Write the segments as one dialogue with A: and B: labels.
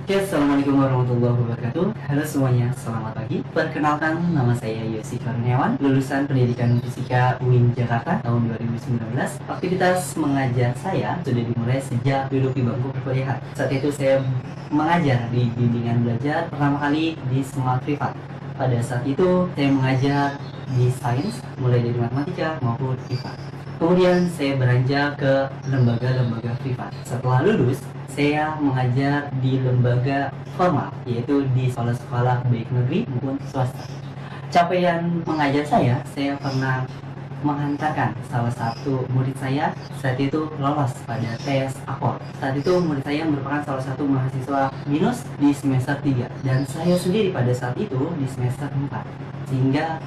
A: Oke, Assalamualaikum warahmatullahi wabarakatuh. Halo semuanya, selamat pagi. Perkenalkan, nama saya Yosi Kurniawan, lulusan Pendidikan Fisika UIN Jakarta tahun 2019. Aktivitas mengajar saya sudah dimulai sejak duduk di bangku perkuliahan. Saat itu saya mengajar di bimbingan belajar pertama kali di sekolah privat. Pada saat itu saya mengajar di sains, mulai dari matematika maupun IPA. Kemudian saya beranjak ke lembaga-lembaga privat. Setelah lulus, saya mengajar di lembaga formal, yaitu di sekolah-sekolah baik negeri maupun swasta. Capaian mengajar saya pernah menghantarkan salah satu murid saya saat itu lolos pada tes APOL. Saat itu murid saya merupakan salah satu mahasiswa BINUS di semester 3 dan saya sendiri pada saat itu di semester 4. Sehingga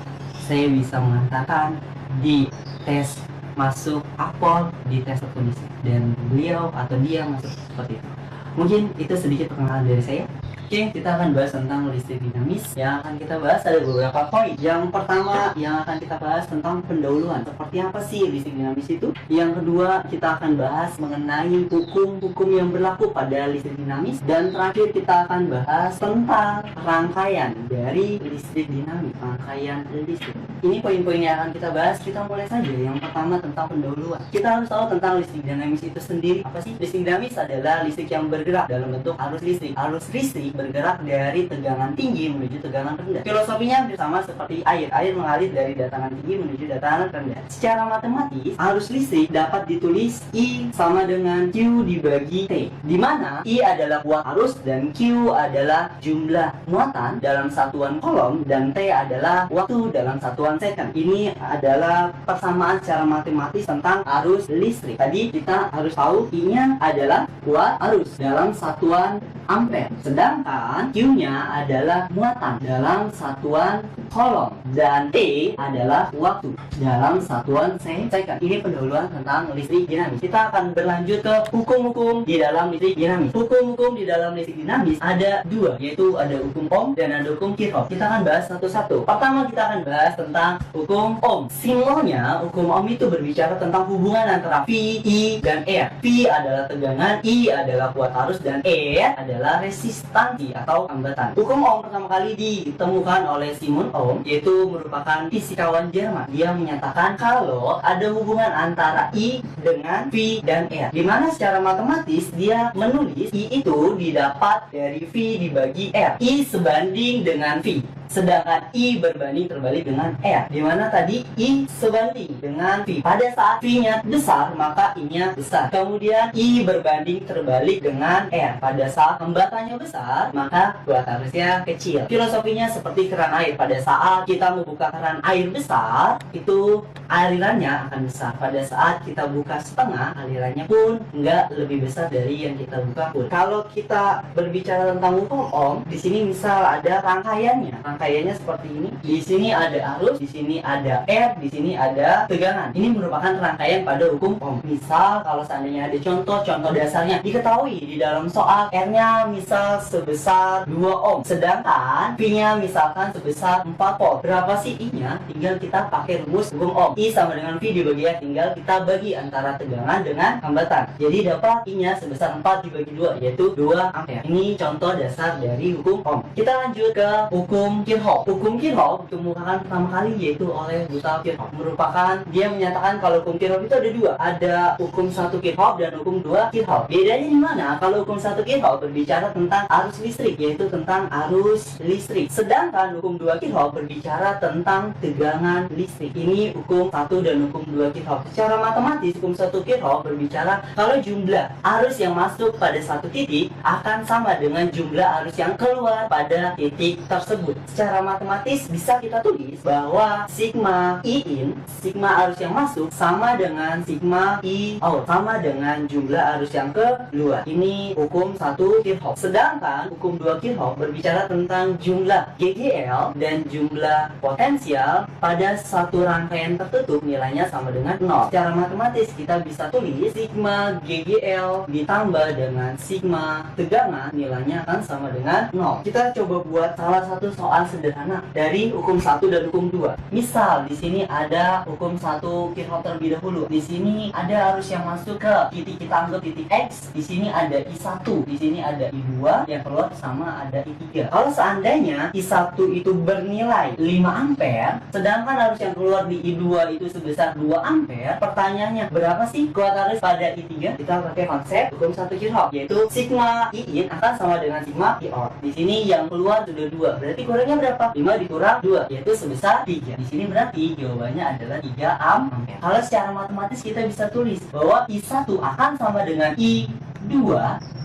A: saya bisa menghantarkan di tes masuk APOL di tes tertulis dan beliau atau dia masuk seperti itu. Mungkin itu sedikit perkenalan dari saya. Oke, kita akan bahas tentang listrik dinamis. Yang akan kita bahas ada beberapa poin. Yang pertama yang akan kita bahas tentang pendahuluan. Seperti apa sih listrik dinamis itu? Yang kedua, kita akan bahas mengenai hukum-hukum yang berlaku pada listrik dinamis. Dan terakhir kita akan bahas tentang rangkaian dari listrik dinamis. Rangkaian listrik. Ini poin-poin yang akan kita bahas. Kita mulai saja. Yang pertama tentang pendahuluan. Kita harus tahu tentang listrik dinamis itu sendiri. Apa sih? Listrik dinamis adalah listrik yang bergerak dalam bentuk arus listrik. Arus listrik bergerak dari tegangan tinggi menuju tegangan rendah. Filosofinya hampir sama seperti air. Air mengalir dari datangan tinggi menuju datangan rendah. Secara matematis, arus listrik dapat ditulis I sama dengan Q dibagi T, di mana I adalah kuat arus dan Q adalah jumlah muatan dalam satuan kolom dan T adalah waktu dalam satuan second. Ini adalah persamaan secara matematis tentang arus listrik. Tadi kita harus tahu I-nya adalah kuat arus dalam satuan ampere, sedangkan Q-nya adalah muatan dalam satuan kolom dan T adalah waktu dalam satuan second. Ini pendahuluan tentang listrik dinamis. Kita akan berlanjut ke hukum-hukum di dalam listrik dinamis. Hukum-hukum di dalam listrik dinamis ada dua, yaitu ada hukum Ohm dan ada hukum Kirchhoff. Kita akan bahas satu-satu. Pertama kita akan bahas tentang hukum Ohm. Simbolnya hukum Ohm itu berbicara tentang hubungan antara V, I, dan R. V adalah tegangan, I adalah kuat arus, dan R adalah resistansi atau hambatan. Hukum Ohm pertama kali ditemukan oleh Simon Ohm, yaitu merupakan fisikawan Jerman. Dia menyatakan kalau ada hubungan antara I dengan V dan R, di mana secara matematis dia menulis I itu didapat dari V dibagi R. I sebanding dengan V, sedangkan I berbanding terbalik dengan R, di mana tadi I sebanding dengan V. Pada saat V-nya besar, maka I-nya besar. Kemudian I berbanding terbalik dengan R. Pada saat hambatannya besar, maka kuat arusnya kecil. Filosofinya seperti keran air. Pada saat kita membuka keran air besar, itu alirannya akan besar. Pada saat kita buka setengah, alirannya pun nggak lebih besar dari yang kita buka pun. Kalau kita berbicara tentang hukum Ohm, di sini misal ada rangkaiannya. Rangkaiannya seperti ini. Di sini ada arus, di sini ada R, di sini ada tegangan. Ini merupakan rangkaian pada hukum Ohm. Misal kalau seandainya ada contoh dasarnya diketahui di dalam soal, R-nya misal sebesar 2 ohm, sedangkan V-nya misalkan sebesar 4 volt. Berapa sih I-nya? Tinggal kita pakai rumus hukum Ohm. I sama dengan V dibagi R, tinggal kita bagi antara tegangan dengan hambatan. Jadi dapat I-nya sebesar 4 dibagi 2, yaitu 2 ampere. Ini contoh dasar dari hukum Ohm. Kita lanjut ke hukum Kirchhoff. Hukum Kirchhoff ditemukan pertama kali yaitu oleh Gustav Kirchhoff. Merupakan dia menyatakan kalau hukum Kirchhoff itu ada dua. Ada hukum 1 Kirchhoff dan hukum 2 Kirchhoff. Bedanya di mana? Kalau hukum 1 Kirchhoff berbicara tentang arus listrik, yaitu tentang arus listrik. Sedangkan hukum 2 Kirchhoff berbicara tentang tegangan listrik. Ini hukum 1 dan hukum 2 Kirchhoff. Secara matematis, hukum 1 Kirchhoff berbicara kalau jumlah arus yang masuk pada satu titik akan sama dengan jumlah arus yang keluar pada titik tersebut. Secara matematis bisa kita tulis bahwa sigma I in, sigma arus yang masuk sama dengan sigma I out, sama dengan jumlah arus yang keluar. Ini hukum 1 Kirchhoff. Sedangkan hukum 2 Kirchhoff berbicara tentang jumlah GGL dan jumlah potensial pada satu rangkaian tertentu tertutup nilainya sama dengan 0. Secara matematis kita bisa tulis sigma GGL ditambah dengan sigma tegangan nilainya akan sama dengan 0. Kita coba buat salah satu soal sederhana dari hukum 1 dan hukum 2. Misal di sini ada hukum 1 Kirchhoff terlebih dahulu. Di sini ada arus yang masuk ke titik, kita anggap titik X. Di sini ada I1, di sini ada I2, yang keluar sama ada I3. Kalau seandainya I1 itu bernilai 5 ampere, sedangkan arus yang keluar di I2 itu sebesar 2 ampere, pertanyaannya berapa sih kuat arus pada I3? Kita pakai konsep hukum 1 Kirchhoff, yaitu sigma I in akan sama dengan sigma I out. Di sini yang keluar sudah 2, berarti kurangnya berapa? 5 dikurang 2, yaitu sebesar 3. Di sini berarti jawabannya adalah 3 ampere. Kalau secara matematis kita bisa tulis bahwa I1 akan sama dengan I2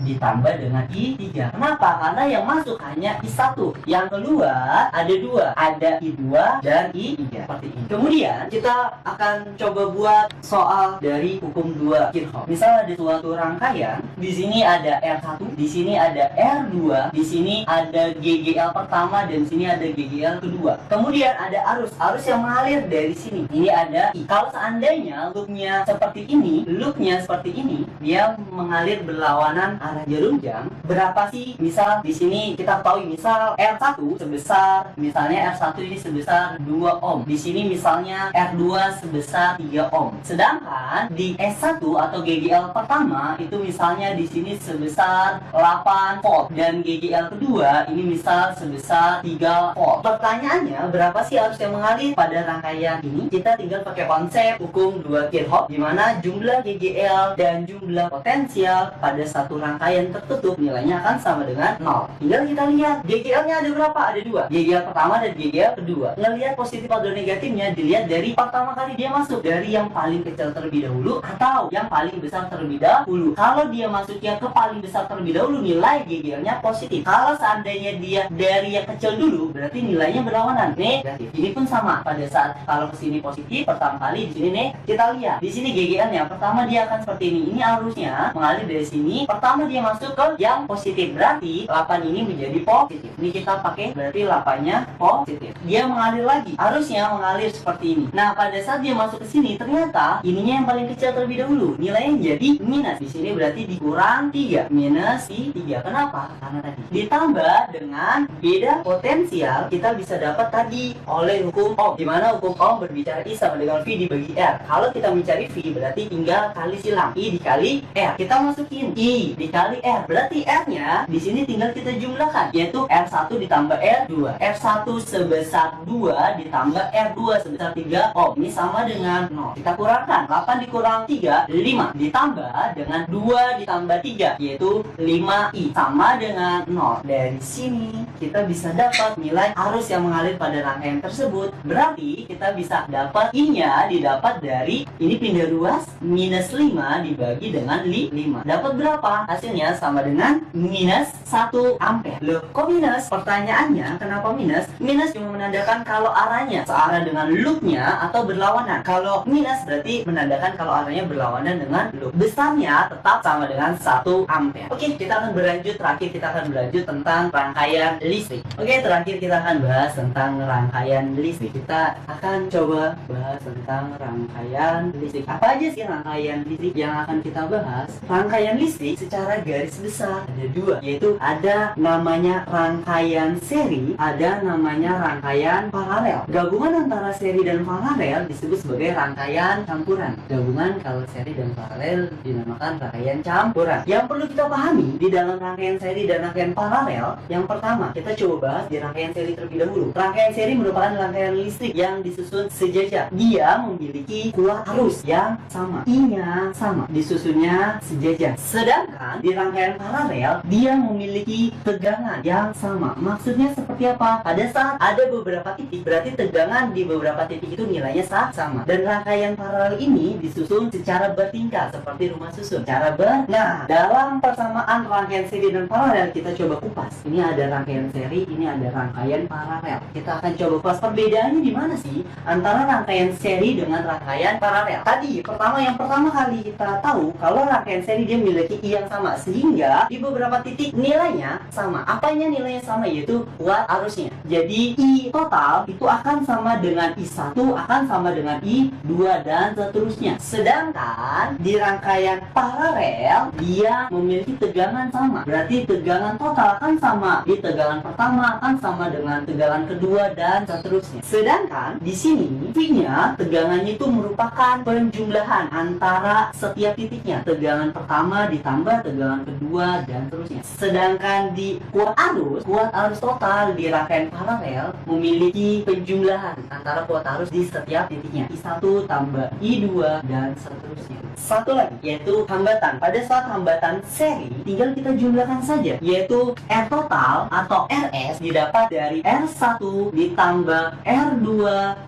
A: ditambah dengan I3. Kenapa? Karena yang masuk hanya I1, yang keluar ada 2, ada I2 dan I3. Seperti ini. Kemudian kita akan coba buat soal dari hukum 2 Kirchhoff. Misal ada suatu rangkaian, di sini ada R1, di sini ada R2, di sini ada GGL pertama dan di sini ada GGL kedua. Kemudian ada arus yang mengalir dari sini. Ini ada I. Kalau seandainya loopnya seperti ini, dia mengalir berlawanan arah jarum jam. Berapa sih? Misal di sini kita tahu misal R1 sebesar, misalnya R1 ini sebesar 2 ohm. Di sini misalnya R2 sebesar 3 ohm. Sedangkan di S1 atau GGL pertama itu misalnya di sini sebesar 8 volt dan GGL kedua ini misal sebesar 3 volt. Pertanyaannya, berapa sih arus yang mengalir pada rangkaian ini? Kita tinggal pakai konsep hukum 2 Kirchhoff, di mana jumlah GGL dan jumlah potensial pada satu rangkaian tertutup nilainya akan sama dengan 0. Tinggal kita lihat GGL-nya ada berapa? Ada 2. GGL pertama dan GGL kedua. Ngelihat positif atau negatifnya dilihat dari pertama kali dia masuk, dari yang paling kecil terlebih dahulu atau yang paling besar terlebih dahulu. Kalau dia masuknya ke paling besar terlebih dahulu, nilai GGL-nya positif. Kalau seandainya dia dari yang kecil dulu, berarti nilainya berlawanan, negatif. Ini pun sama. Pada saat kalau kesini positif pertama kali, di sini nih kita lihat di sini GGL-nya pertama dia akan seperti ini. Ini arusnya mengalir dari sini. Pertama dia masuk ke yang positif, berarti 8 ini menjadi positif. Ini kita pakai berarti 8-nya positif. Dia mengalir lagi, arusnya mengalir seperti ini. Nah, pada saat dia masuk ke sini ternyata ininya yang paling kecil terlebih dahulu. Nilainya jadi minus. Di sini berarti dikurang 3, minus I3. Kenapa? Karena tadi ditambah dengan beda potensial, kita bisa dapat tadi oleh hukum Ohm, di mana hukum Ohm berbicara I sama dengan V dibagi R. Kalau kita mencari V berarti tinggal kali silang I dikali R. Kita masukin I dikali R, berarti R-nya di sini tinggal kita jumlahkan, yaitu R1 ditambah R2. R1 sebesar 2 ditambah R2 sebesar 3 ohm. Ini sama dengan 0. Kita kurangkan, 8 dikurang 3, 5. Ditambah dengan 2 ditambah 3, yaitu 5I, sama dengan 0. Dari sini kita bisa dapat nilai arus yang mengalir pada rangkaian tersebut. Berarti kita bisa dapat I-nya didapat dari ini pindah ruas minus 5 dibagi dengan 5. Dapat berapa? Hasilnya sama dengan minus 1 ampere. Loh, kok minus? Pertanyaannya, kenapa minus? Minus cuma menandakan kalau arahnya searah dengan loopnya atau berlawanan. Kalau minus berarti menandakan kalau arahnya berlawanan dengan loop. Besarnya tetap sama dengan 1 ampere. Oke, kita akan berlanjut. Terakhir kita akan berlanjut tentang rangkaian listrik. Oke, terakhir kita akan bahas tentang rangkaian listrik. Kita akan coba bahas tentang rangkaian listrik. Apa aja sih rangkaian listrik yang akan kita bahas? Rangkaian listrik secara garis besar ada 2, yaitu ada namanya rangkaian seri, ada namanya rangkaian paralel. Gabungan antara seri dan paralel disebut sebagai rangkaian campuran. Gabungan kalau seri dan paralel dinamakan rangkaian campuran. Yang perlu kita pahami di dalam rangkaian seri dan rangkaian paralel, yang pertama kita coba bahas di rangkaian seri terlebih dahulu. Rangkaian seri merupakan rangkaian listrik yang disusun sejajar. Dia memiliki kuat arus yang sama, I-nya sama, disusunnya sejajar. Sedangkan di rangkaian paralel dia memiliki tegangan yang sama. Maksudnya seperti apa? Pada saat ada beberapa titik, berarti tegangan di beberapa titik itu nilainya sama. Dan rangkaian paralel ini disusun secara bertingkat seperti rumah susun. Nah, dalam persamaan rangkaian seri dan paralel kita coba kupas. Ini ada rangkaian seri, ini ada rangkaian paralel. Kita akan coba kupas perbedaannya di mana sih antara rangkaian seri dengan rangkaian paralel. Tadi yang pertama kali kita tahu kalau rangkaian seri dia memiliki I yang sama, sehingga di beberapa titik nilainya sama. Apanya nilainya sama? Yaitu kuat arusnya. Jadi I total itu akan sama dengan I1, akan sama dengan I2, dan seterusnya. Sedangkan di rangkaian paralel dia memiliki tegangan sama. Berarti tegangan total akan sama. Di tegangan pertama akan sama dengan tegangan kedua, dan seterusnya. Sedangkan di sini V-nya tegangannya itu merupakan penjumlahan antara setiap titiknya. Tegangan pertama ditambah tegangan kedua, dan seterusnya. Sedangkan di kuat arus total di rangkaian paralel memiliki penjumlahan antara kuat arus di setiap titiknya. I1 tambah I2, dan seterusnya. Satu lagi yaitu hambatan. Pada saat hambatan seri tinggal kita jumlahkan saja, yaitu R total atau RS didapat dari R1 ditambah R2,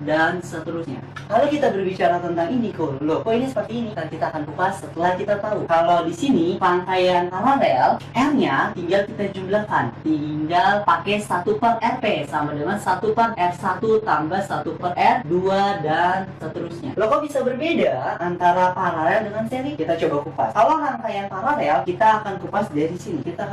A: dan seterusnya. Kalau kita berbicara tentang ini, kok ini seperti ini? Kita akan kupas setelah kita tahu. Kalau di sini rangkaian paralel, R-nya tinggal kita jumlahkan. Tinggal pakai 1/Rp sama dengan 1/R1 tambah 1/R2, dan seterusnya. Kok bisa berbeda antara paralel dengan seri? Kita coba kupas. Kalau rangkaian paralel, kita akan kupas dari sini. Kita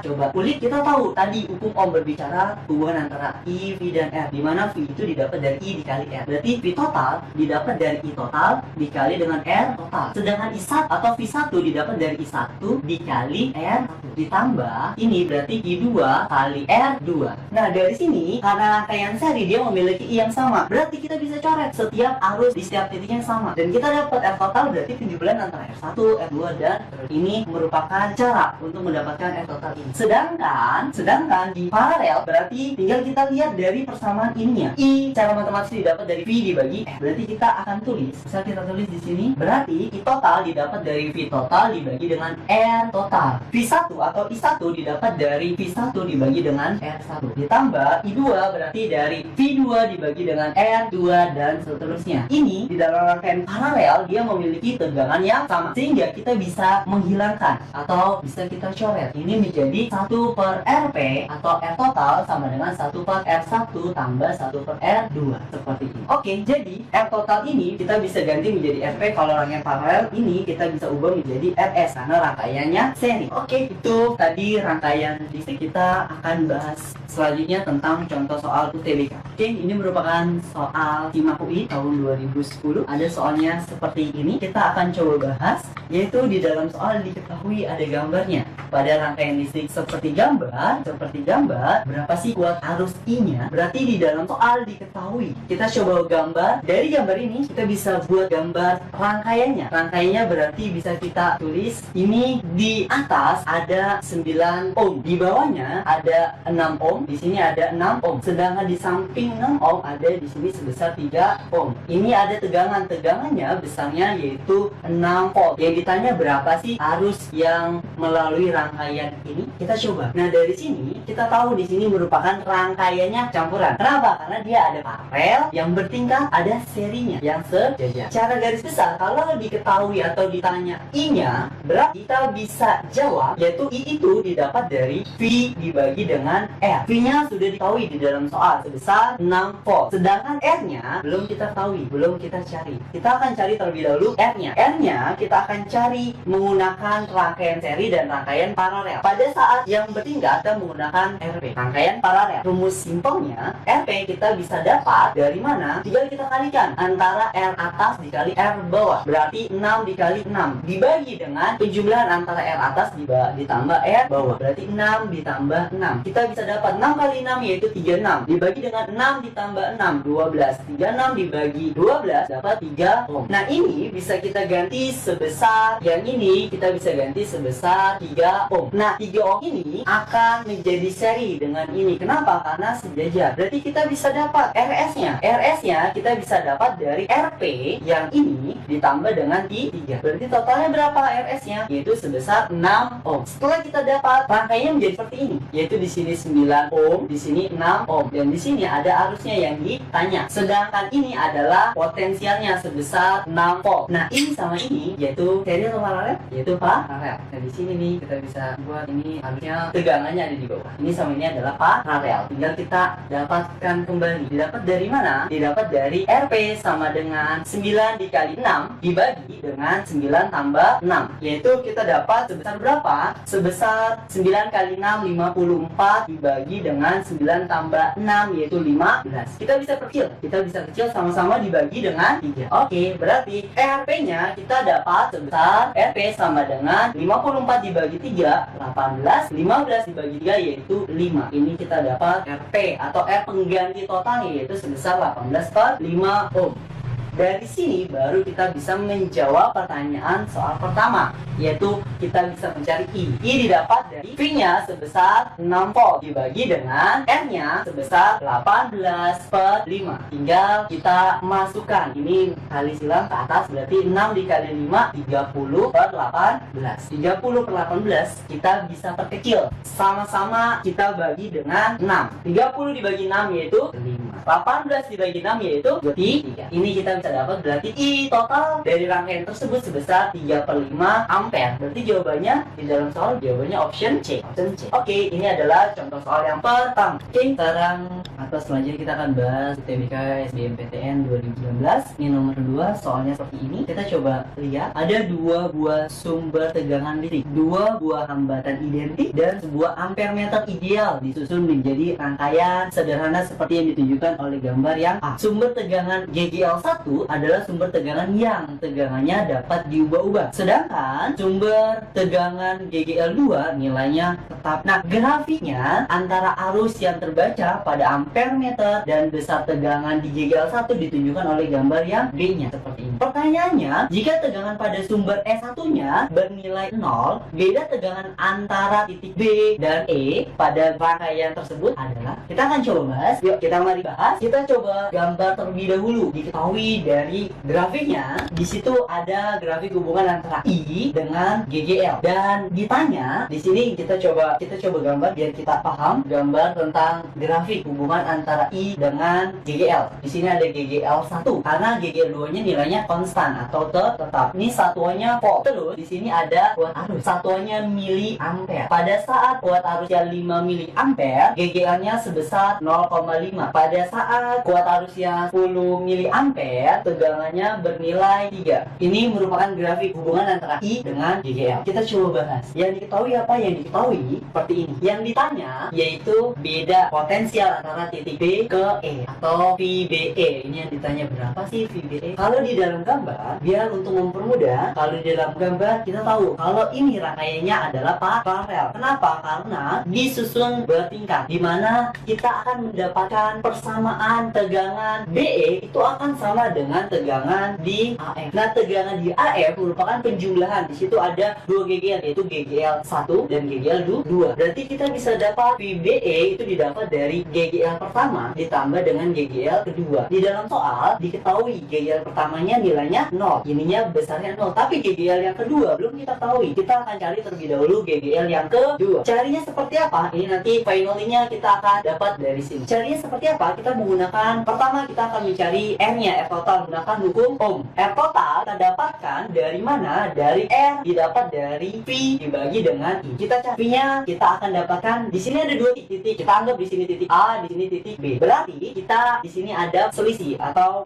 A: coba kulik. Kita tahu tadi hukum Ohm berbicara hubungan antara I, V, dan R, di mana V itu didapat dari I dikali R. Berarti V total didapat dari I total dikali dengan R total. Sedangkan I1 atau V1 didapat dari I1 dikali R1. Ditambah ini berarti I2 kali R2. Nah, dari sini karena rangkaian seri dia memiliki I yang sama. Berarti kita bisa coret setiap arus di setiap titiknya sama. Dan kita dapat R total berarti penjumlahan antara R1, R2, dan ini merupakan cara untuk mendapatkan R total ini. Sedangkan di paralel berarti tinggal kita lihat dari persamaan ininya. I cara matematis didapat dari V dibagi R. Berarti kita akan tulis, bisa kita tulis di sini. Berarti I total didapat dari V total dibagi dengan R total. V1 atau I1 didapat dari V1 dibagi dengan R1. Ditambah I2 berarti dari V2 dibagi dengan R2, dan seterusnya. Ini di dalam rangkaian paralel dia memiliki tegangan yang sama, sehingga kita bisa menghilangkan atau bisa kita coret. Ini menjadi 1/Rp atau R total sama dengan 1/R1 tambah 1/R2 seperti ini. Oke, jadi R total ini kita bisa ganti menjadi Rp. Kalau rangkaian paralel ini kita bisa ubah menjadi RS karena rangkaiannya seri. Oke, itu tadi rangkaian listrik. Kita akan bahas selanjutnya tentang contoh soal UTBK. Oke, ini merupakan soal SIMAK UI tahun 2010. Ada soalnya seperti ini. Kita akan coba bahas, yaitu di dalam soal diketahui ada gambarnya. Pada rangkaian listrik seperti gambar, berapa sih kuat arus I-nya? Berarti di dalam soal diketahui. Kita coba gambar. Dari gambar ini kita bisa buat gambar rangkaiannya. Rangkaiannya berarti bisa kita tulis. Ini di atas ada 9 ohm, di bawahnya ada 6 ohm, di sini ada 6 ohm. Sedangkan di samping 6 ohm ada di sini sebesar 3 ohm. Ini ada tegangannya besarnya yaitu 6 volt. Yang ditanya berapa sih arus yang melalui rangkaian ini? Kita coba. Nah, dari sini kita tahu di sini merupakan rangkaiannya campuran. Kenapa? Karena dia ada paralel yang bertingkat, ada serinya yang sejajar. Cara garis besar kalau diketahui atau ditanya I-nya, berarti kita bisa jawab yaitu I itu didapat dari V dibagi dengan R. V-nya sudah diketahui di dalam soal sebesar 6 volt. Sedangkan R-nya belum kita ketahui, belum kita cari. Kita akan cari terlebih dahulu R-nya. R-nya kita akan cari menggunakan rangkaian seri dan rangkaian paralel. Pada saat yang bertingkat kita menggunakan RP, rangkaian paralel. Rumus simpelnya RP kita bisa dapat dari mana? Tinggal kita kalikan antara R atas dikali R bawah. Berarti 6 dikali 6 dibagi dengan penjumlahan antara R atas ditambah R bawah. Berarti 6 ditambah 6. Kita bisa dapat 6 kali 6 yaitu 36. Dibagi dengan 6 ditambah 6, 12. 36 dibagi 12 dapat 3 ohm. Nah, ini bisa kita ganti sebesar, yang ini kita bisa ganti sebesar 3 ohm. Nah, 3 ohm ini akan menjadi seri dengan ini. Kenapa? Karena sejajar. Berarti kita bisa dapat RS-nya. RS-nya kita bisa dapat dari RP yang ini ditambah dengan I3. Berarti totalnya berapa RS-nya? Yaitu sebesar 6 ohm. Setelah kita dapat, rangkaiannya menjadi seperti ini. Yaitu di sini 9 ohm, di sini 6 ohm. Dan di sini ada arusnya yang ditanya. Sedangkan ini adalah potensialnya sebesar 6 volt. Nah, ini sama ini yaitu seri atau paralel? Yaitu paralel. Nah, di sini nih kita bisa buat ini harusnya tegangannya ada di bawah. Ini sama ini adalah paralel. Tinggal kita dapatkan kembali. Didapat dari mana? Didapat dari RP sama dengan 9 dikali 6 dibagi dengan 9 tambah 6. Yaitu kita dapat sebesar berapa? Sebesar 9 kali 6, 54 dibagi dengan 9 tambah 6, yaitu 15. Kita bisa kecil sama-sama dibagi dengan 3. Oke, berarti RP-nya kita dapat sebesar RP sama dengan 54 dibagi 3, 18. 15 dibagi 3 yaitu 5. Ini kita dapat RP atau R pengganti totalnya yaitu sebesar 18/5 ohm. Dari sini baru kita bisa menjawab pertanyaan soal pertama, yaitu kita bisa mencari I. I didapat dari V-nya sebesar 6 volt dibagi dengan R-nya sebesar 18/5. Tinggal kita masukkan, ini kali silang ke atas, berarti 6 dikali 5, 30/18. 30/18 kita bisa perkecil. Sama-sama kita bagi dengan 6. 30 dibagi 6 yaitu 5. 18 dibagi 6 yaitu 3. Ini kita bisa dapat berarti I total dari rangkaian tersebut sebesar 3/5 ampere. Berarti jawabannya di dalam soal jawabannya option C. Oke, ini adalah contoh soal yang pertama. Oke, sekarang atau selanjutnya kita akan bahas UTBK SBMPTN 2019. Ini nomor 2, soalnya seperti ini. Kita coba lihat ada 2 buah sumber tegangan listrik, 2 buah hambatan identik dan sebuah ampere meter ideal disusun menjadi rangkaian sederhana seperti yang ditunjukkan oleh gambar yang A. Sumber tegangan GGL1 adalah sumber tegangan yang tegangannya dapat diubah-ubah. Sedangkan sumber tegangan GGL2 nilainya tetap. Nah, grafiknya antara arus yang terbaca pada ampere meter dan besar tegangan di GGL1 ditunjukkan oleh gambar yang B-nya seperti ini. Pertanyaannya, jika tegangan pada sumber E1-nya bernilai 0, beda tegangan antara titik B dan E pada rangkaian tersebut adalah. Kita akan coba bahas. Yuk, kita mari bahas. Kita coba gambar terlebih dahulu. Diketahui dari grafiknya, di situ ada grafik hubungan antara I dengan GGL. Dan ditanya, di sini kita coba gambar biar kita paham gambar tentang grafik hubungan antara I dengan GGL. Di sini ada GGL1 karena GGL2-nya nilainya konstan atau tetap. Ini satuannya volt. Terus di sini ada kuat arus. Satuannya miliampere. Pada saat kuat arusnya 5 miliampere, GGL-nya sebesar 0,5. Pada saat kuat arusnya 10 miliampere, tegangannya bernilai 3. Ini merupakan grafik hubungan antara I dengan GGL. Kita coba bahas. Yang diketahui apa? Yang diketahui seperti ini. Yang ditanya yaitu beda potensial antara titik B ke E atau VBE. Ini yang ditanya berapa sih VBE? Kalau di dalam gambar, biar untuk mempermudah, kalau di dalam gambar kita tahu kalau ini rangkaiannya adalah paralel. Kenapa? Karena disusun bertingkat, di mana kita akan mendapatkan persamaan tegangan BE itu akan sama dengan tegangan di AF. Nah, tegangan di AF merupakan penjumlahan. Di situ ada 2 GGL, yaitu GGL1 dan GGL2. Berarti kita bisa dapat VBE itu didapat dari GGL pertama ditambah dengan GGL kedua. Di dalam soal diketahui GGL pertamanya nilainya 0, ininya besarnya 0. Tapi GGL yang kedua belum kita ketahui. Kita akan cari terlebih dahulu GGL yang kedua. Carinya seperti apa? Ini nanti finalnya kita akan dapat dari sini. Carinya seperti apa? Kita menggunakan, pertama kita akan mencari R-nya, R total, menggunakan hukum Ohm. R total kita dapatkan dari mana? Dari R didapat dari V dibagi dengan I. Kita cari V-nya, kita akan dapatkan di sini ada 2 titik. Kita anggap di sini titik A, di sini titik B. Berarti kita di sini ada selisih atau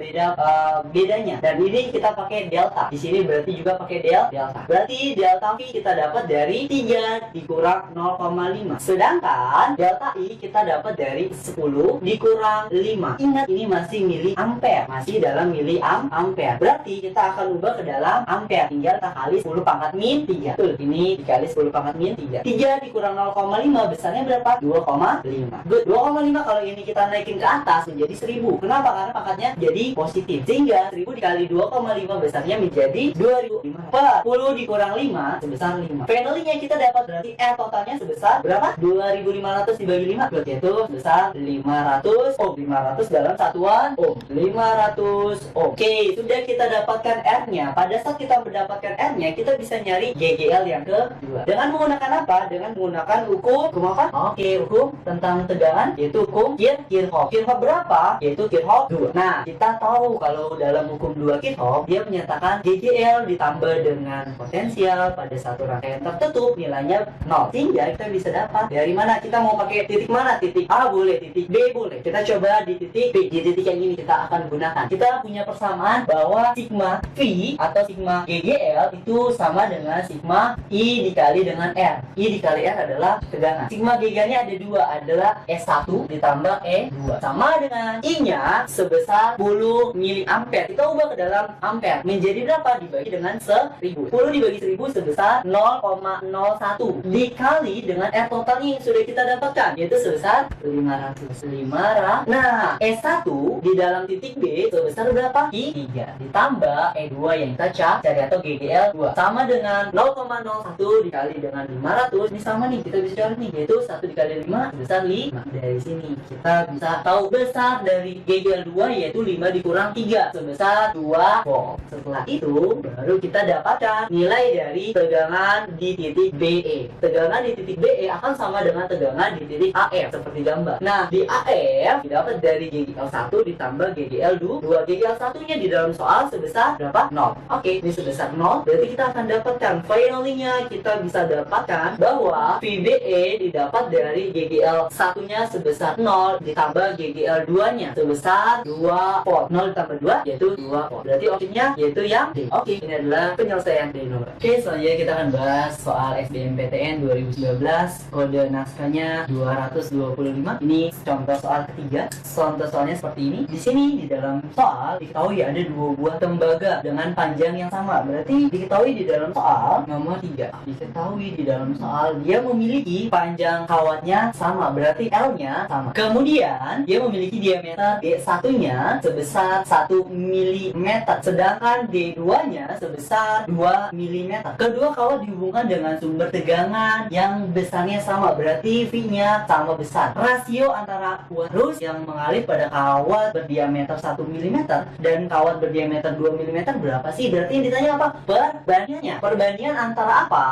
A: bedanya. Dan ini kita pakai delta. Di sini berarti juga pakai delta. Berarti delta V kita dapat dari 3 dikurang 0,5. Sedangkan delta I kita dapat dari 10 dikurang 5. Ingat, ini masih miliampere, masih dalam miliampere. Berarti kita akan ubah ke dalam ampere. Tinggal kita kali 10 pangkat min 3. Tuh, ini dikali 10 pangkat min 3. 3 dikurang 0,5 besarnya berapa? 2,5. Good. 2,5 kalau ini kita naikin ke atas menjadi 1000. Kenapa? Karena pangkatnya jadi positif. Sehingga 1000 dikali 2,5 besarnya menjadi 2500. 10 dikurang 5 sebesar 5. Finally-nya kita dapat berarti R totalnya sebesar berapa? 2500 dibagi 5 yaitu sebesar 500 ohm. 500 dalam satuan ohm. 500 ohm. Oke, sudah kita dapatkan R-nya. Pada saat kita mendapatkan R-nya, kita bisa nyari GGL yang kedua. Dengan menggunakan apa? Dengan menggunakan hukum apa? Oke, hukum tentang tegangan, yaitu hukum Kirchhoff. Kirchhoff berapa? Yaitu Kirchhoff 2. Nah, kita tahu kalau dalam hukum 2 Kirchhoff, dia menyatakan GGL ditambah dengan potensial pada satu rangkaian tertutup nilainya 0. Sehingga kita bisa dapat dari mana kita mau pakai titik mana? Titik A boleh, titik B boleh. Kita coba di titik B. Di titik yang ini kita akan gunakan. Kita punya persamaan bahwa sigma V atau sigma GGL itu sama dengan sigma I dikali dengan R. I dikali R adalah tegangan. Sigma GGL-nya ada dua, adalah S1 ditambah E2. Sama dengan I-nya sebesar 10 miliampere. Kita ubah ke dalam ampere. Menjadi berapa? Dibagi dengan 1000. 10 dibagi 1000 sebesar 0,01 dikali dengan R totalnya yang sudah kita dapatkan, yaitu sebesar 500. Nah, S1 di dalam titik B sebesar berapa? I3 ditambah E2 yang kita cari atau GGL 2 sama dengan 0,01 dikali dengan 500. Ini sama nih, kita bisa cari nih, yaitu 1 dikali 5 sebesar 5. Dari sini kita bisa tahu besar dari GGL 2 yaitu 5 dikurang 3 sebesar 2 volt. Setelah itu baru kita dapatkan nilai dari tegangan di titik BE. Tegangan di titik BE akan sama dengan tegangan di titik AF seperti gambar. Nah, di AF didapat dari GGL 1 ditambah GGL 2. GGL 1-nya di dalam soal sebesar berapa? 0. Oke, ini sebesar 0. Berarti kita akan dapatkan finally-nya, kita bisa dapatkan bahwa VBE didapat dari GGL 1-nya sebesar 0 ditambah GGL 2-nya sebesar 2 volt. 0 ditambah 2 yaitu 2 volt. Berarti opsinya yaitu yang D. Oke, ini adalah penyelesaian D nomor. Oke, selanjutnya kita akan bahas soal SBMPTN 2019. Kode naskahnya 225. Ini contoh soal ketiga. Contoh soalnya seperti ini. Di sini di dalam soal diketahui ada dua buah tembaga dengan panjang yang sama. Berarti diketahui di dalam soal nomor 3. Diketahui di dalam soal dia memiliki panjang kawatnya sama. Berarti L-nya sama. Kemudian dia memiliki diameter D1-nya sebesar 1 mm, sedangkan D2-nya sebesar 2 mm. Kedua kawat dihubungkan dengan sumber tegangan yang besarnya sama. Berarti V-nya sama besar. Rasio antara arus yang mengalir pada kawat berdiameter 1 mm dan kawat berdiameter 2 mm berapa sih? Berarti yang ditanya apa? Perbandingannya. Perbandingan antara apa?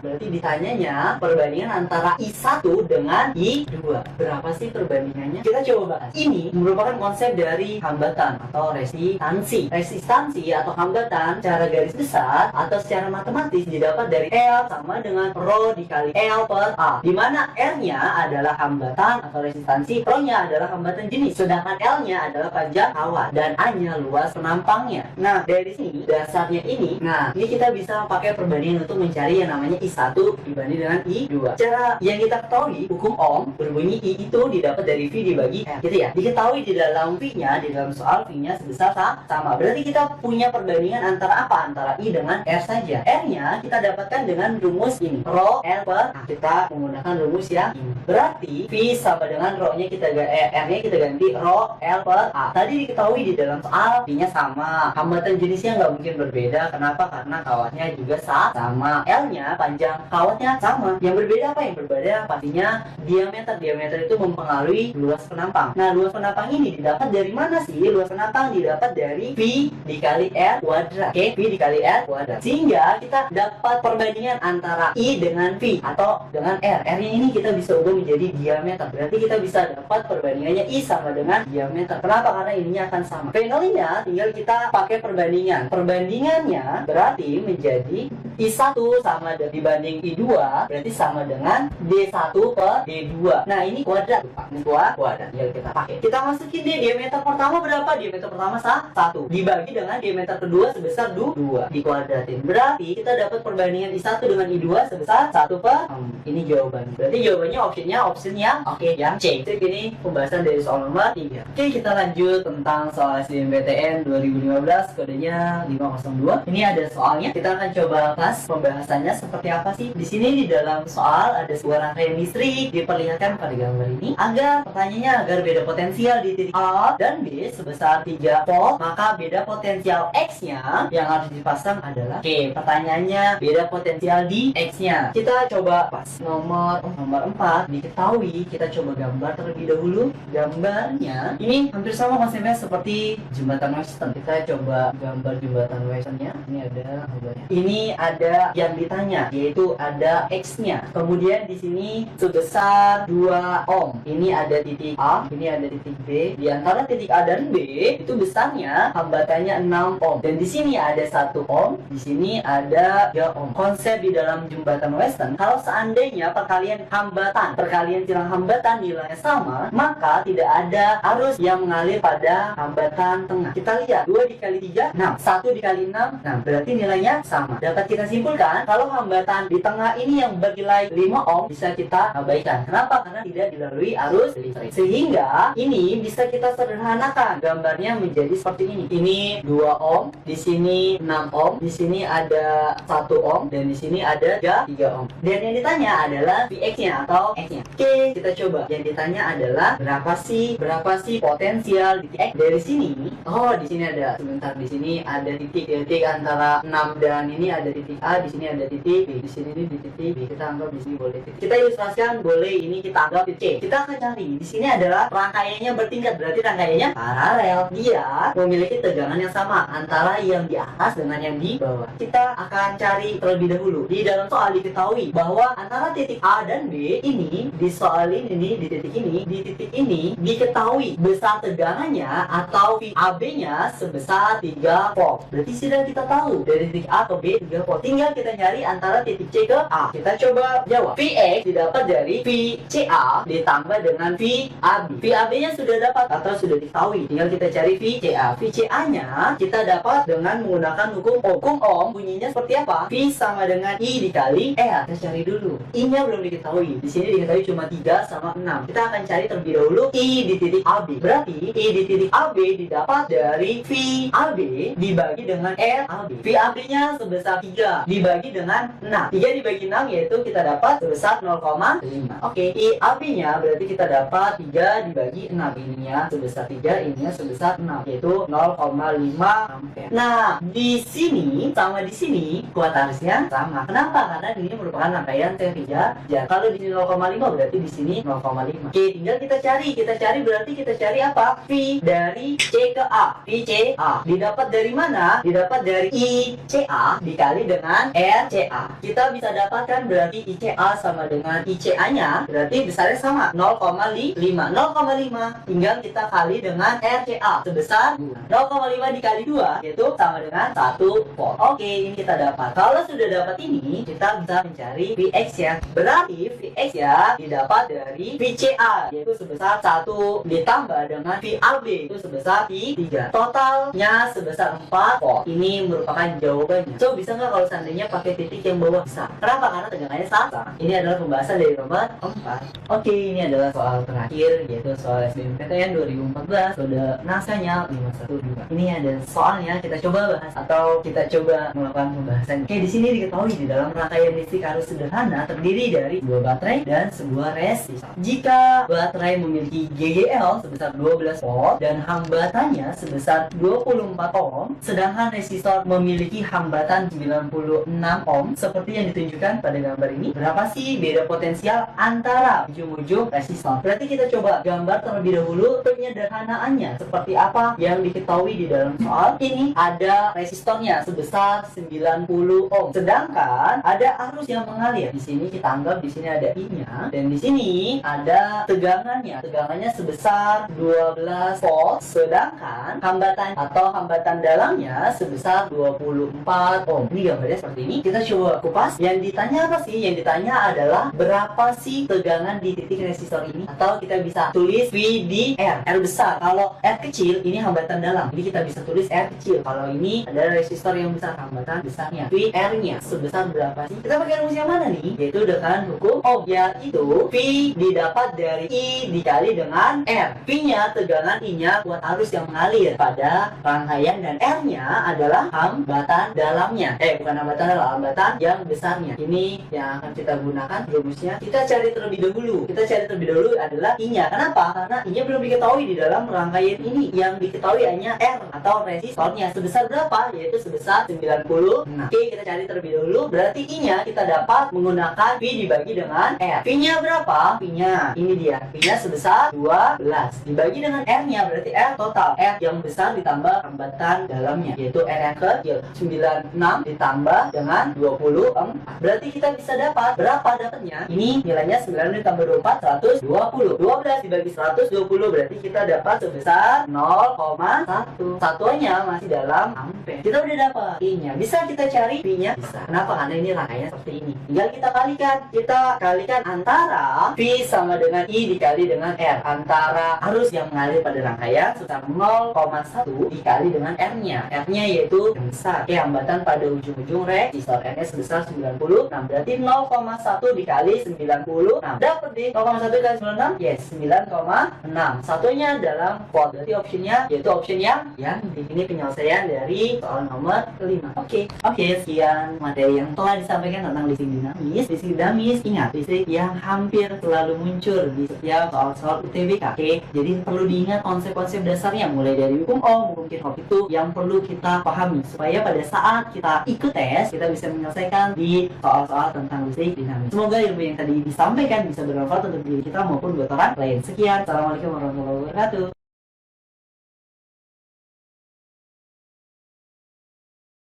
A: Berarti ditanyanya perbandingan antara I1 dengan I2. Berapa sih perbandingannya? Kita coba bahas. Ini merupakan konsep dari hambatan atau resistansi. Resistansi atau hambatan secara garis besar atau secara matematis didapat dari L sama dengan Rho dikali L per A. Di mana R-nya adalah hambatan atau resistansi, Rho-nya adalah hambatan jenis, sedangkan L-nya adalah panjang kawat dan A-nya luas penampangnya. Nah, dari sini dasarnya ini, ini kita bisa pakai perbandingan untuk mencari yang namanya I1 dibanding dengan I2. Cara yang kita ketahui, hukum Ohm berbunyi I itu didapat dari V dibagi R, gitu ya. Diketahui di dalam V-nya, di dalam soal V-nya sebesar sama. Berarti kita punya perbandingan antara apa? Antara I dengan R saja. R-nya kita dapatkan dengan rumus ini, Rho L per A. Kita menggunakan rumus yang ini. Berarti V sama dengan R-nya kita ganti Rho L per A. Tadi diketahui di dalam soal V-nya sama. Hambatan jenisnya nggak mungkin berbeda. Kenapa? Karena kawatnya juga sama. L-nya, panjang kawatnya sama. Yang berbeda apa? Yang berbeda pastinya diameter. Diameter itu mempengaruhi luas penampang. Nah, luas penampang ini didapat dari mana sih? Luas penampang didapat dari V dikali R kuadrat. Oke, V dikali R kuadrat. Sehingga kita dapat perbandingan antara I dengan V atau dengan R. R-nya ini kita bisa ubah menjadi diameter. Berarti kita bisa dapat perbandingannya I sama dengan diameter. Kenapa? Karena ininya akan sama. Finalnya tinggal kita pakai perbandingan. Perbandingannya berarti menjadi I1 sama dibanding I2 berarti sama dengan D1 per D2. Nah, ini kuadrat. Ini kuadrat. Tinggal kita pakai. Kita masukin deh diameter pertama berapa? Diameter pertama 1 dibagi dengan diameter kedua sebesar 2 dikuadratin. Berarti kita dapat perbandingan I1 dengan I2 sebesar 1 per ini jawabannya. Berarti jawabannya option yang yang C. Jadi ini pembahasan dari soal nomor 3. Oke, kita lanjut tentang soal SBMPTN 2015 kodenya 502. Ini ada soalnya. Kita akan coba bahas pembahasannya seperti apa sih. Di sini di dalam soal ada sebuah rangkaian listrik diperlihatkan pada gambar ini agar pertanyaannya agar beda potensial di titik A dan B sebesar 3 volt, maka beda potensial X-nya yang harus dipasang adalah Oke, pertanyaannya beda potensial di X-nya. Kita coba pas nomor 4 diketahui, kita coba gambar terlebih dahulu. Gambarnya ini hampir sama konsepnya seperti jembatan Western. Kita coba gambar jembatan Westernnya. Ini ada gambarnya. Ini ada yang ditanya, yaitu ada X-nya. Kemudian di sini sebesar 2 ohm. Ini ada titik A, ini ada titik B. Di antara titik A dan B itu besarnya hambatannya 6 ohm. Dan di sini ada 1 ohm, di sini ada 3 ohm. Konsep di dalam jembatan Western, kalau seandainya perkalian silang hambatan nilainya sama, maka tidak ada arus yang mengalir pada hambatan tengah. Kita lihat 2 dikali 3, 6. 1 dikali 6, nah berarti nilainya sama. Dapat kita simpulkan kalau hambatan di tengah ini yang bernilai 5 ohm bisa kita abaikan. Kenapa? Karena tidak dilalui arus listrik. Sehingga ini bisa kita sederhanakan. Gambarnya menjadi seperti ini. Ini 2 ohm, di sini 6 ohm, di sini ada 1 ohm, dan di sini ada 3 ohm. Dan yang ditanya adalah Vx-nya atau X-nya. Oke, kita coba. Yang ditanya adalah berapa sih potensial di titik X dari sini? Oh, di sini ada. Sebentar, di sini ada titik antara 6 dan ini ada titik A, di sini ada titik B, di sini ini di titik B. Kita anggap di sini boleh titik. Kita ilustrasikan boleh ini kita anggap titik C. Kita akan cari. Di sini adalah rangkaiannya bertingkat, berarti rangkaiannya paralel. Dia memiliki tegangan yang sama antara yang di atas dengan yang di bawah. Kita akan cari terlebih dahulu. Di dalam soal diketahui bahwa antara titik A dan B ini di soal ini di titik ini diketahui besar tegangannya atau VAB-nya sebesar 3 volt. Berarti sudah kita tahu dari titik A ke B 3 volt. Tinggal kita nyari antara titik C ke A. Kita coba jawab. Vx didapat dari VCA ditambah dengan VAB. VAB-nya sudah dapat atau sudah diketahui. Tinggal kita cari VCA. VCA-nya kita dapat dengan menggunakan hukum Ohm. Hukum Ohm bunyinya seperti apa? V sama dengan I dikali R. Kita cari dulu. I-nya belum diketahui. Di sini diketahui cuma 3 sama 6. Kita akan cari terlebih dahulu I di titik AB. Berarti I di titik AB didapat dari VAB dibagi dengan RAB. VAB-nya sebesar 3 dibagi dengan 6. 3 dibagi 6 yaitu kita dapat sebesar 0,5. Oke, IAB-nya berarti kita dapat 3 dibagi 6. Ininya sebesar 3, ininya sebesar 6, yaitu 0,5 ampere. Nah, di sini sama di sini kuat arusnya sama. Kenapa? Karena ini merupakan rangkaian sejajar. Kalau di sini 0,5 berarti di sini 0,5. Oke, tinggal kita cari berarti kita cari apa? V dari C ke A. VCA didapat dari mana? Didapat dari ICA dikali dengan RCA. Kita bisa dapatkan berarti ICA sama dengan ICA-nya berarti besarnya sama 0,5. Tinggal kita kali dengan RCA sebesar 0,5 dikali 2 yaitu sama dengan 1 volt. Oke, ini kita dapat. Kalau sudah dapat ini, kita bisa mencari Vx ya. Berarti Vx ya didapat dari VCA yaitu sebesar 1 ditambah dengan VAB itu sebesar 3. Totalnya sebesar 4 volt. Ini merupakan jawabannya. So, bisa nggak kalau seandainya pakai titik yang bawah? Bisa. Kenapa? Karena tegangannya sama. Ini adalah pembahasan dari nomor 4. Oke, ini adalah soal terakhir yaitu soal SBMPTN 2014. Kode naskahnya 512. Ini ada soalnya, kita coba bahas atau kita coba melakukan pembahasan. Oke, di sini diketahui di dalam rangkaian listrik arus sederhana terdiri dari 2 baterai dan sebuah resistor. Jika baterai memiliki GGL sebesar 12 volt dan hambatannya sebesar 24 ohm, sedangkan resistor memiliki hambatan 96 ohm seperti yang ditunjukkan pada gambar ini. Berapa sih beda potensial antara ujung-ujung resistor? Berarti kita coba gambar terlebih dahulu penyederhanaannya seperti apa yang diketahui di dalam soal. Ini ada resistornya sebesar 90 ohm, sedangkan ada arus yang mengalir. Di sini kita anggap di sini ada I-nya dan di sini ada tegangannya. Tegangannya sebesar 12 volt, sedangkan hambatan atau hambatan dalamnya sebesar 24 ohm. Ini gambarnya seperti ini. Kita coba kupas. Yang ditanya apa sih? Yang ditanya adalah berapa sih tegangan di titik resistor ini? Atau kita bisa tulis V di R. R besar. Kalau R kecil, ini hambatan dalam. Jadi kita bisa tulis R kecil. Kalau ini adalah resistor yang besar, hambatan besarnya. V R-nya sebesar berapa sih? Kita pakai rumus yang mana nih? Yaitu dengan hukum Ohm, yaitu V didapat dari I dikali dengan R. V-nya tegangan, I-nya kuat arus yang mengalir pada rangkaian, dan R-nya adalah hambatan dalamnya. Bukan hambatan adalah hambatan yang besarnya. Ini yang akan kita gunakan rumusnya. Kita cari terlebih dahulu. Adalah I-nya. Kenapa? Karena I-nya belum diketahui di dalam rangkaian ini. Yang diketahui hanya R atau resistornya. Sebesar berapa? Yaitu sebesar 96. Oke, kita cari terlebih dahulu. Berarti I-nya kita dapat menggunakan V dibagi dengan R. V-nya berapa? V-nya ini dia. V-nya sebesar 12 dibagi dengan R-nya, berarti R total. R yang besar ditambah hambatan dalamnya, yaitu R yang kecil. 96 ditambah dengan 24. Berarti kita bisa dapat berapa dapatnya? Ini nilainya 9 ditambah 24, 120. 12 dibagi 120 berarti kita dapat sebesar 0,1. Satuannya masih dalam ampere. Kita udah dapat I-nya. Bisa kita cari V-nya? Bisa. Kenapa? Karena ini rangkaian seperti ini. Tinggal kita kalikan. Kita kalikan antara V sama dengan I dikali dengan R. Antara arus yang mengalir pada rangkaian sebesar 0,1 dikali dengan R-nya. R-nya yaitu yang besar. Oke, hambatan pada ujung-ujung resistor. R-nya sebesar 96. Berarti 0,1 dikali 96. Dapat di 0,1 dikali 96? Yes, 9,6. Satunya dalam volt. Berarti optionnya yaitu option yang ini penyelesaian dari soal nomor 5. Oke, sekian materi yang telah disampaikan tentang listrik dinamis. Listrik dinamis, ingat, listrik yang hampir selalu muncul di setiap soal-soal UTBK. Oke, jadi perlu diingat konsep-konsep dasarnya, mulai dari hukum Ohm, hukum Kirchhoff itu yang perlu kita pahami supaya pada saat kita ikut tes kita bisa menyelesaikan di soal-soal tentang listrik dinamis. Semoga ilmu yang tadi disampaikan bisa bermanfaat untuk diri kita maupun buat orang lain. Sekian, assalamualaikum warahmatullahi wabarakatuh.